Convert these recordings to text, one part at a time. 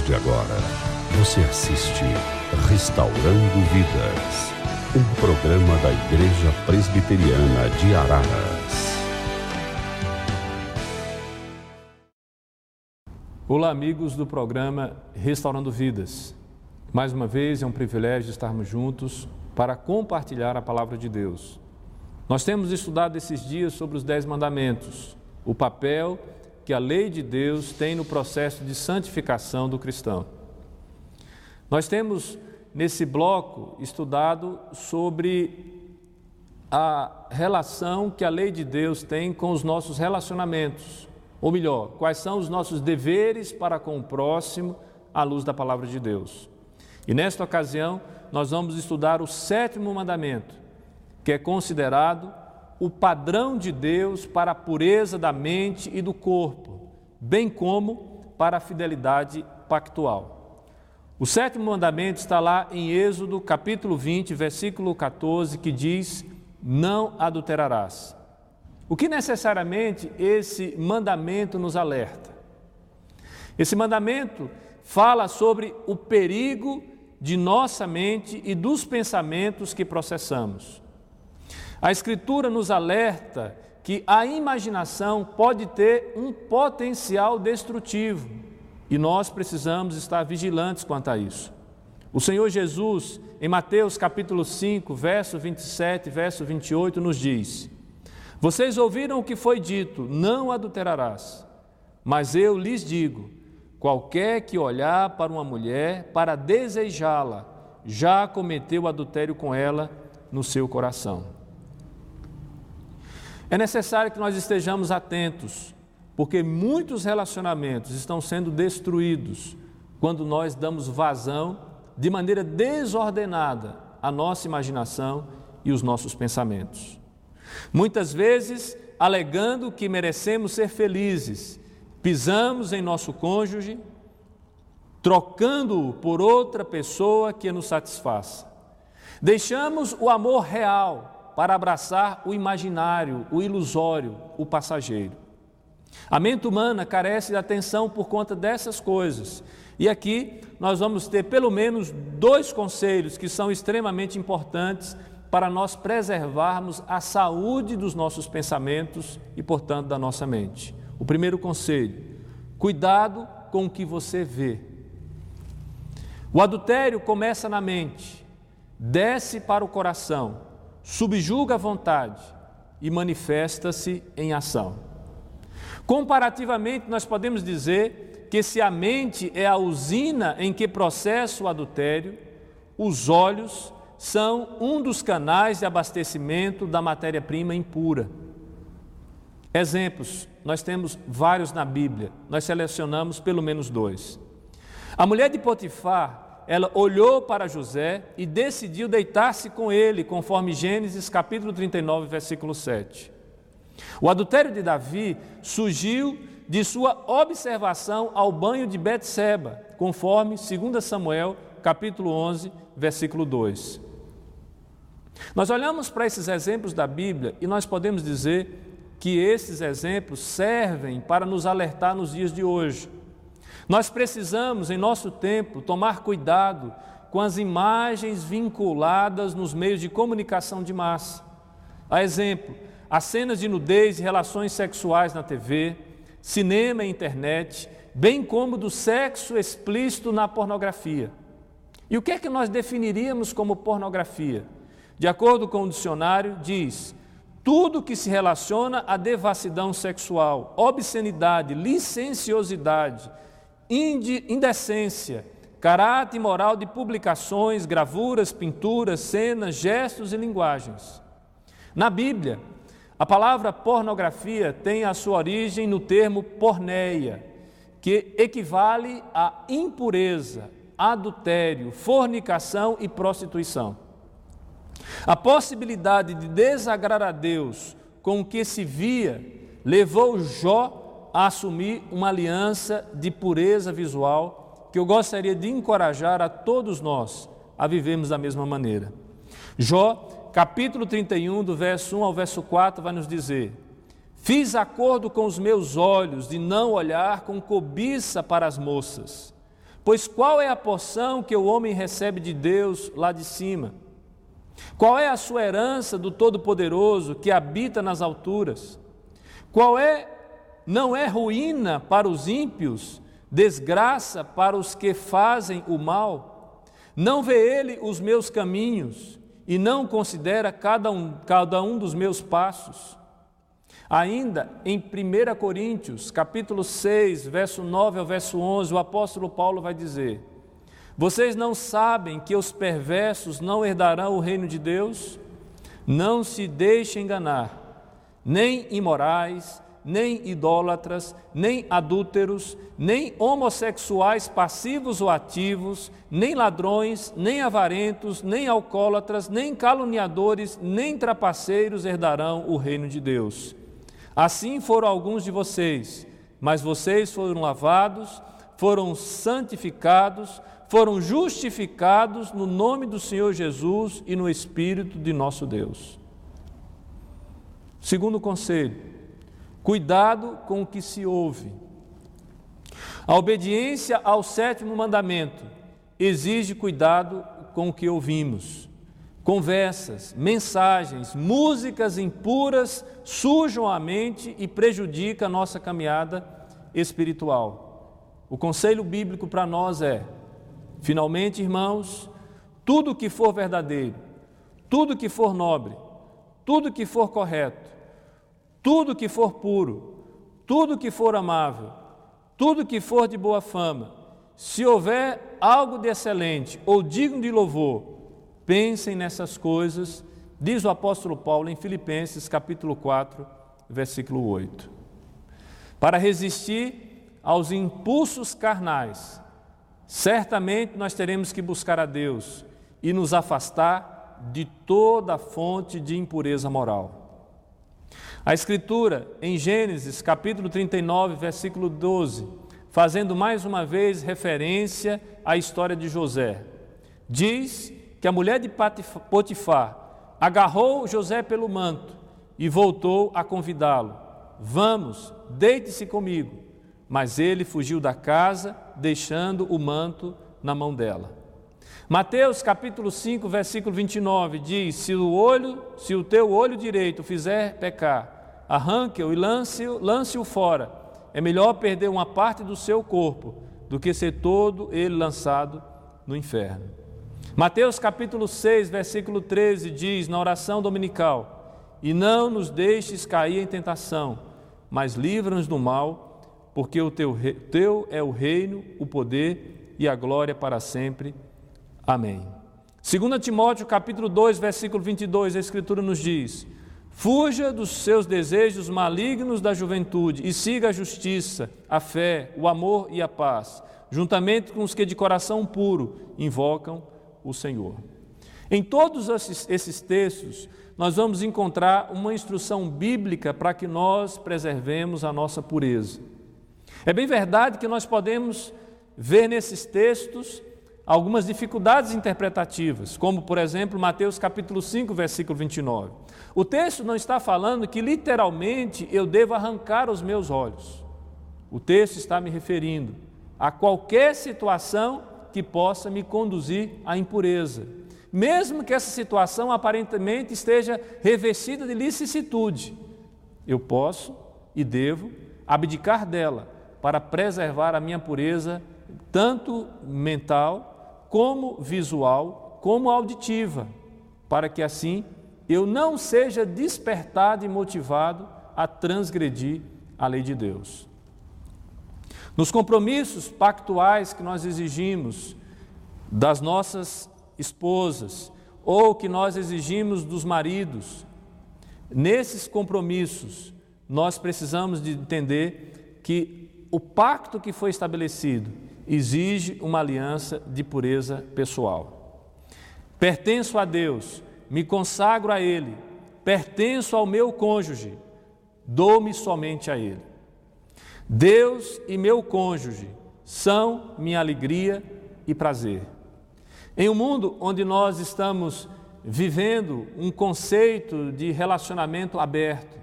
de agora, você assiste Restaurando Vidas, um programa da Igreja Presbiteriana de Araras. Olá, amigos do programa Restaurando Vidas. Mais uma vez é um privilégio estarmos juntos para compartilhar a palavra de Deus. Nós temos estudado esses dias sobre os 10 mandamentos, o papel que a lei de Deus tem no processo de santificação do cristão. Nós temos, nesse bloco, estudado sobre a relação que a lei de Deus tem com os nossos relacionamentos, ou melhor, quais são os nossos deveres para com o próximo à luz da palavra de Deus. E nesta ocasião, nós vamos estudar o 7º mandamento, que é considerado o padrão de Deus para a pureza da mente e do corpo, bem como para a fidelidade pactual. O 7º mandamento está lá em Êxodo, capítulo 20, versículo 14, que diz: não adulterarás. O que necessariamente esse mandamento nos alerta? Esse mandamento fala sobre o perigo de nossa mente e dos pensamentos que processamos. A Escritura nos alerta que a imaginação pode ter um potencial destrutivo e nós precisamos estar vigilantes quanto a isso. O Senhor Jesus, em Mateus capítulo 5, verso 27 e verso 28, nos diz: vocês ouviram o que foi dito, não adulterarás, mas eu lhes digo, qualquer que olhar para uma mulher para desejá-la, já cometeu adultério com ela no seu coração. É necessário que nós estejamos atentos, porque muitos relacionamentos estão sendo destruídos quando nós damos vazão de maneira desordenada à nossa imaginação e os nossos pensamentos. Muitas vezes, alegando que merecemos ser felizes, pisamos em nosso cônjuge, trocando-o por outra pessoa que nos satisfaça. Deixamos o amor real para abraçar o imaginário, o ilusório, o passageiro. A mente humana carece de atenção por conta dessas coisas. E aqui nós vamos ter pelo menos 2 conselhos que são extremamente importantes para nós preservarmos a saúde dos nossos pensamentos e, portanto, da nossa mente. O primeiro conselho: cuidado com o que você vê. O adultério começa na mente, desce para o coração, subjuga a vontade e manifesta-se em ação. Comparativamente, nós podemos dizer que se a mente é a usina em que processa o adultério, os olhos são um dos canais de abastecimento da matéria-prima impura. Exemplos, nós temos vários na Bíblia, nós selecionamos pelo menos 2. A mulher de Potifar, ela olhou para José e decidiu deitar-se com ele, conforme Gênesis capítulo 39, versículo 7. O adultério de Davi surgiu de sua observação ao banho de Betseba, conforme 2 Samuel capítulo 11, versículo 2. Nós olhamos para esses exemplos da Bíblia e nós podemos dizer que esses exemplos servem para nos alertar nos dias de hoje. Nós precisamos, em nosso tempo, tomar cuidado com as imagens vinculadas nos meios de comunicação de massa. A exemplo, as cenas de nudez e relações sexuais na TV, cinema e internet, bem como do sexo explícito na pornografia. E o que é que nós definiríamos como pornografia? De acordo com o dicionário, diz: tudo que se relaciona à devassidão sexual, obscenidade, licenciosidade, indecência, caráter imoral de publicações, gravuras, pinturas, cenas, gestos e linguagens. Na Bíblia, a palavra pornografia tem a sua origem no termo porneia, que equivale a impureza, adultério, fornicação e prostituição. A possibilidade de desagradar a Deus com o que se via levou Jó a assumir uma aliança de pureza visual que eu gostaria de encorajar a todos nós a vivermos da mesma maneira. Jó, capítulo 31, do verso 1 ao verso 4, vai nos dizer: fiz acordo com os meus olhos de não olhar com cobiça para as moças, Pois qual é a porção que o homem recebe de Deus lá de cima? Qual é a sua herança do Todo-Poderoso que habita nas alturas? Não é ruína para os ímpios, desgraça para os que fazem o mal? Não vê ele os meus caminhos e não considera cada um dos meus passos? Ainda em 1 Coríntios, capítulo 6, verso 9 ao verso 11, o apóstolo Paulo vai dizer: vocês não sabem que os perversos não herdarão o reino de Deus? Não se deixem enganar, nem imorais, nem idólatras, nem adúlteros, nem homossexuais passivos ou ativos, nem ladrões, nem avarentos, nem alcoólatras, nem caluniadores, nem trapaceiros herdarão o reino de Deus. Assim foram alguns de vocês, mas vocês foram lavados, foram santificados, foram justificados no nome do Senhor Jesus e no Espírito de nosso Deus. Segundo conselho: cuidado com o que se ouve. A obediência ao 7º mandamento exige cuidado com o que ouvimos. Conversas, mensagens, músicas impuras sujam a mente e prejudicam a nossa caminhada espiritual. O conselho bíblico para nós é: finalmente, irmãos, tudo que for verdadeiro, tudo que for nobre, tudo que for correto, tudo que for puro, tudo que for amável, tudo que for de boa fama, se houver algo de excelente ou digno de louvor, pensem nessas coisas, diz o apóstolo Paulo em Filipenses capítulo 4, versículo 8. Para resistir aos impulsos carnais, certamente nós teremos que buscar a Deus e nos afastar de toda fonte de impureza moral. A Escritura, em Gênesis capítulo 39, versículo 12, fazendo mais uma vez referência à história de José, diz que a mulher de Potifar agarrou José pelo manto e voltou a convidá-lo: vamos, deite-se comigo. Mas ele fugiu da casa, deixando o manto na mão dela. Mateus capítulo 5, versículo 29 diz: se o teu olho direito fizer pecar, arranque-o e lance-o fora. É melhor perder uma parte do seu corpo do que ser todo ele lançado no inferno. Mateus capítulo 6, versículo 13 diz na oração dominical: e não nos deixes cair em tentação, mas livra-nos do mal, porque o teu é o reino, o poder e a glória para sempre. Amém. 2 Timóteo capítulo 2, versículo 22, a Escritura nos diz: fuja dos seus desejos malignos da juventude e siga a justiça, a fé, o amor e a paz, juntamente com os que de coração puro invocam o Senhor. Em todos esses textos, nós vamos encontrar uma instrução bíblica para que nós preservemos a nossa pureza. É bem verdade que nós podemos ver nesses textos algumas dificuldades interpretativas, como, por exemplo, Mateus capítulo 5, versículo 29. O texto não está falando que, literalmente, eu devo arrancar os meus olhos. O texto está me referindo a qualquer situação que possa me conduzir à impureza, mesmo que essa situação aparentemente esteja revestida de licitude. Eu posso e devo abdicar dela para preservar a minha pureza, tanto mental, como visual, como auditiva, para que assim eu não seja despertado e motivado a transgredir a lei de Deus. Nos compromissos pactuais que nós exigimos das nossas esposas ou que nós exigimos dos maridos, nesses compromissos nós precisamos de entender que o pacto que foi estabelecido exige uma aliança de pureza pessoal. Pertenço a Deus, me consagro a Ele, pertenço ao meu cônjuge, dou-me somente a Ele. Deus e meu cônjuge são minha alegria e prazer. Em um mundo onde nós estamos vivendo um conceito de relacionamento aberto,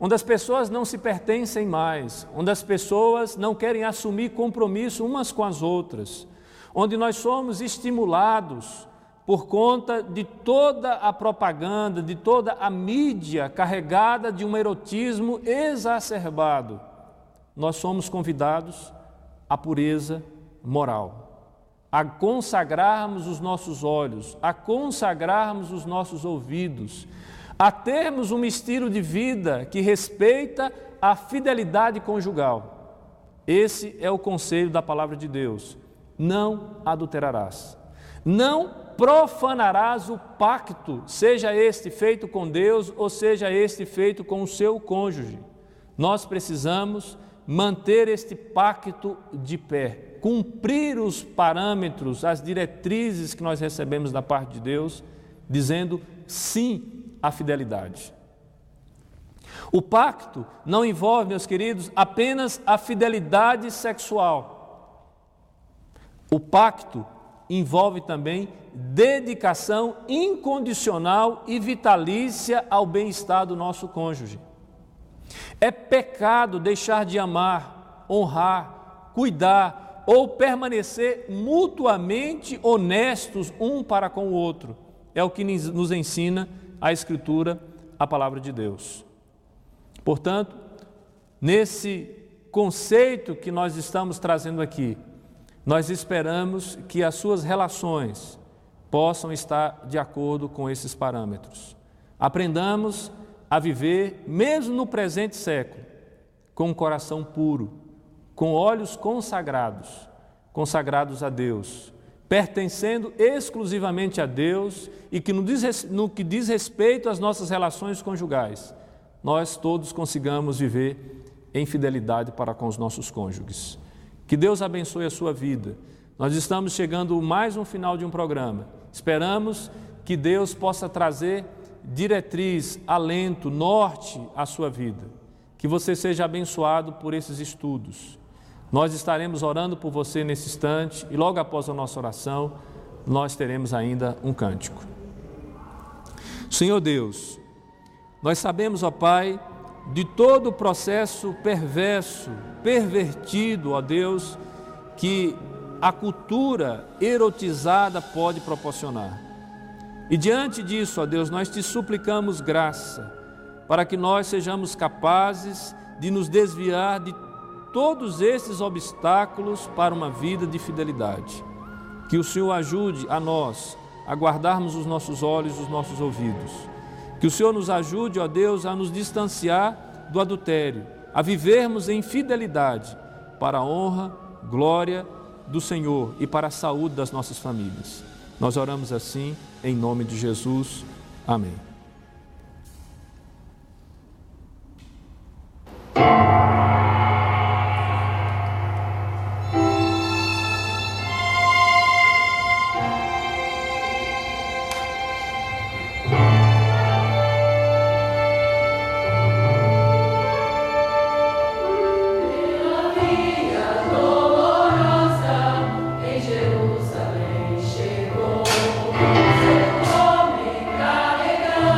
onde as pessoas não se pertencem mais, onde as pessoas não querem assumir compromisso umas com as outras, onde nós somos estimulados por conta de toda a propaganda, de toda a mídia carregada de um erotismo exacerbado. Nós somos convidados à pureza moral, a consagrarmos os nossos olhos, a consagrarmos os nossos ouvidos, a termos um estilo de vida que respeita a fidelidade conjugal. Esse é o conselho da palavra de Deus. Não adulterarás. Não profanarás o pacto, seja este feito com Deus ou seja este feito com o seu cônjuge. Nós precisamos manter este pacto de pé, cumprir os parâmetros, as diretrizes que nós recebemos da parte de Deus, dizendo sim à fidelidade. O pacto não envolve, meus queridos, apenas a fidelidade sexual. O pacto envolve também dedicação incondicional e vitalícia ao bem-estar do nosso cônjuge. É pecado deixar de amar, honrar, cuidar ou permanecer mutuamente honestos um para com o outro. É o que nos ensina a Escritura, a palavra de Deus. Portanto, nesse conceito que nós estamos trazendo aqui, nós esperamos que as suas relações possam estar de acordo com esses parâmetros. Aprendamos a viver, mesmo no presente século, com um coração puro, com olhos consagrados a Deus, pertencendo exclusivamente a Deus e que no que diz respeito às nossas relações conjugais, nós todos consigamos viver em fidelidade para com os nossos cônjuges. Que Deus abençoe a sua vida. Nós estamos chegando mais um final de um programa. Esperamos que Deus possa trazer diretriz, alento, norte à sua vida. Que você seja abençoado por esses estudos. Nós estaremos orando por você nesse instante e logo após a nossa oração, nós teremos ainda um cântico. Senhor Deus, nós sabemos, ó Pai, de todo o processo perverso, pervertido, ó Deus, que a cultura erotizada pode proporcionar. E diante disso, ó Deus, nós te suplicamos graça, para que nós sejamos capazes de nos desviar de todos esses obstáculos para uma vida de fidelidade. Que o Senhor ajude a nós a guardarmos os nossos olhos e os nossos ouvidos. Que o Senhor nos ajude, ó Deus, a nos distanciar do adultério, a vivermos em fidelidade para a honra, glória do Senhor e para a saúde das nossas famílias. Nós oramos assim, em nome de Jesus. Amém. Jerusalém chegou, seu homem carregando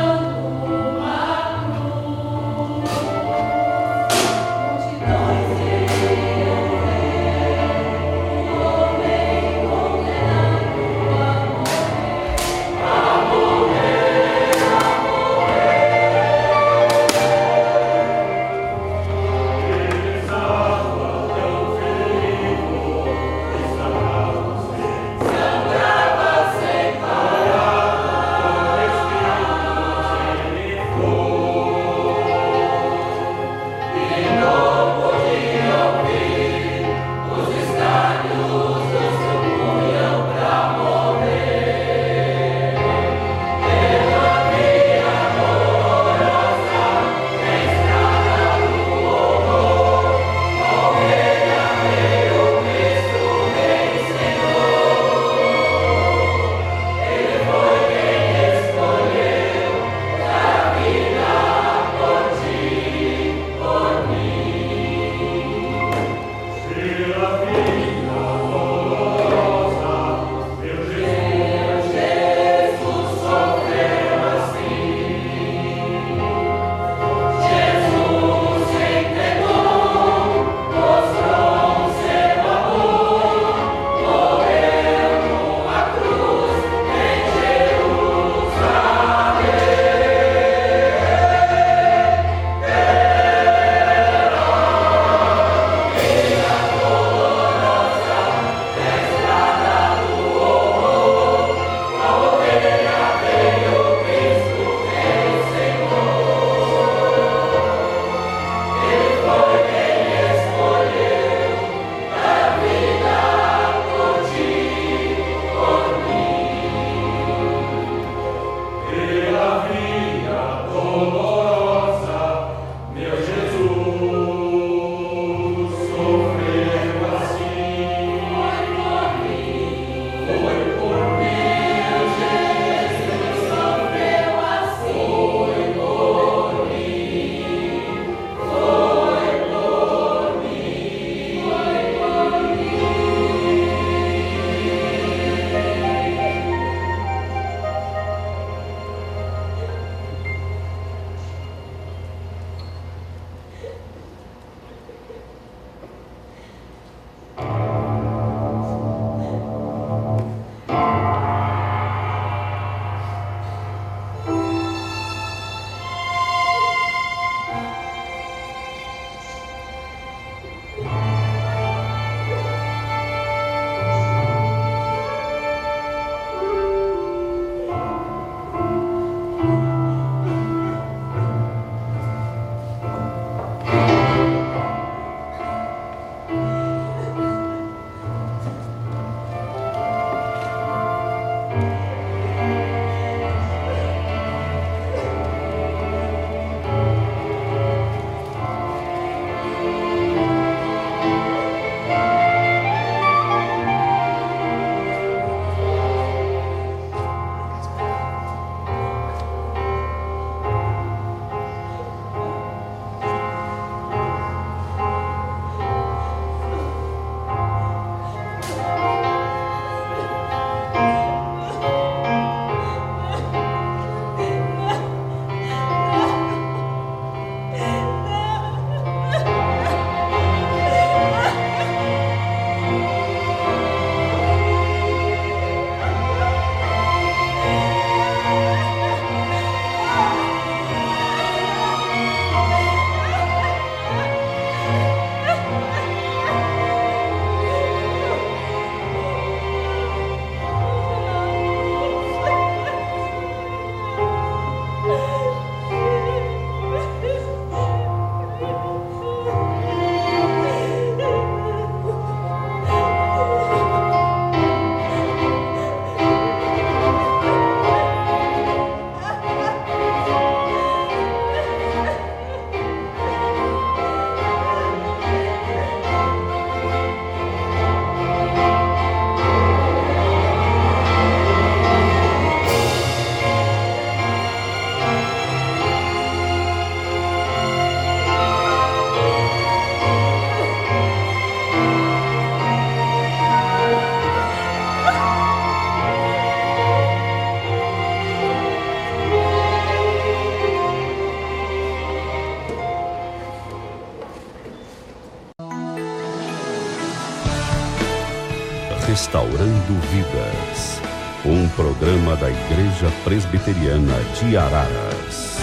Restaurando Vidas, um programa da Igreja Presbiteriana de Araras.